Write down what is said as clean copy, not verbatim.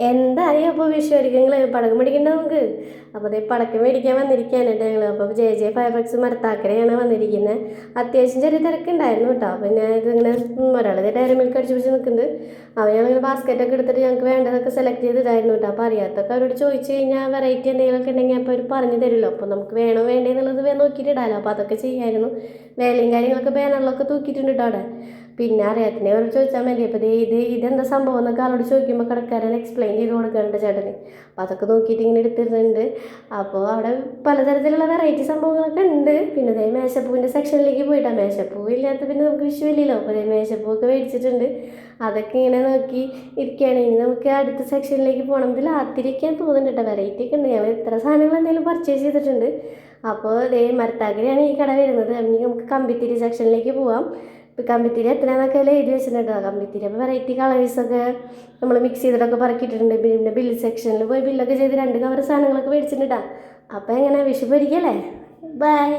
എന്തായി അപ്പോൾ വിഷുവരിക്കങ്ങൾ പടക്കം മേടിക്കണ്ട നമുക്ക്. അപ്പോൾ അതേ പടക്കം മേടിക്കാൻ വന്നിരിക്കുകയാണ് കേട്ടോ ഞങ്ങൾ. അപ്പോൾ ജെ ഫയർവർക്സ് മരത്താക്കരയാണ് വന്നിരിക്കുന്നത്. അത്യാവശ്യം ചെറിയ തിരക്കുണ്ടായിരുന്നു കേട്ടോ. പിന്നെ ഇതിങ്ങനെ ഒരാൾ ഡയറി മിൽക്ക് അടിച്ച് പിടിച്ച് നിൽക്കുന്നുണ്ട്. അപ്പോൾ ഞങ്ങളിങ്ങനെ ബാസ്ക്കറ്റൊക്കെ എടുത്തിട്ട് ഞങ്ങൾക്ക് വേണ്ടതൊക്കെ സെലക്ട് ചെയ്തിട്ടായിരുന്നു കേട്ടോ. അപ്പോൾ അറിയാത്തൊക്കെ അവരോട് ചോദിച്ചു കഴിഞ്ഞാൽ വെറൈറ്റി എന്തെങ്കിലുമൊക്കെ ഉണ്ടെങ്കിൽ അപ്പോൾ അവർ പറഞ്ഞു തരുമല്ലോ. അപ്പോൾ നമുക്ക് വേണോ വേണ്ടേ എന്നുള്ളത് നോക്കിയിട്ട് ഇടാമല്ലോ. അപ്പോൾ അതൊക്കെ ചെയ്യായിരുന്നു. വേലയും കാര്യങ്ങളൊക്കെ ബാനറിലൊക്കെ തൂക്കിയിട്ടുണ്ട് കേട്ടോ അവിടെ. പിന്നെ അറിയാത്തിനെ അവർ ചോദിച്ചാൽ മതി. അപ്പോൾ ഇതെന്താ സംഭവം എന്നൊക്കെ ആളോട് ചോദിക്കുമ്പോൾ കടക്കാരൻ എക്സ്പ്ലെയിൻ ചെയ്ത് കൊടുക്കുന്നുണ്ട് ചേട്ടന്. അപ്പോൾ അതൊക്കെ നോക്കിയിട്ട് ഇങ്ങനെ എടുത്തിരുന്നുണ്ട്. അപ്പോൾ അവിടെ പലതരത്തിലുള്ള വെറൈറ്റി സംഭവങ്ങളൊക്കെ ഉണ്ട്. പിന്നെ അതേ മേശപ്പൂവിൻ്റെ സെക്ഷനിലേക്ക് പോയിട്ടാണ്. മേശപ്പൂവ് ഇല്ലാത്ത പിന്നെ നമുക്ക് വിഷുവില്ലല്ലോ. അപ്പോൾ അതേ മേശപ്പൂവൊക്കെ മേടിച്ചിട്ടുണ്ട്. അതൊക്കെ ഇങ്ങനെ നോക്കി ഇരിക്കുകയാണ്. ഇനി നമുക്ക് അടുത്ത സെക്ഷനിലേക്ക് പോകണം. ഇതിൽ ആത്തിരിക്കാൻ തോന്നുന്നുണ്ട് കേട്ടോ. വെറൈറ്റി ഒക്കെ ഉണ്ട്. ഞങ്ങൾ ഇത്ര സാധനങ്ങൾ എന്തെങ്കിലും പർച്ചേസ് ചെയ്തിട്ടുണ്ട്. അപ്പോൾ അതേ മരത്താക്കരയാണ് ഈ കട വരുന്നത്. ഇനി നമുക്ക് കമ്പിത്തിരി സെക്ഷനിലേക്ക് പോവാം. ഇപ്പോൾ കമ്പിത്തിരി എത്രയാണെന്നൊക്കെ എഴുതി വെച്ചിട്ടുണ്ട്. കമ്പിത്തിരി അപ്പോൾ വെറൈറ്റി കളേഴ്സൊക്കെ നമ്മൾ മിക്സ് ചെയ്തിട്ടൊക്കെ പറക്കിയിട്ടുണ്ട്. പിന്നെ ബില്ല് സെക്ഷനിൽ പോയി ബില്ലൊക്കെ ചെയ്ത് 2 കവർ സാധനങ്ങളൊക്കെ മേടിച്ചിട്ടുണ്ടാ. അപ്പോൾ എങ്ങനെ വിഷു പൊരിക്കല്ലേ. ബൈ.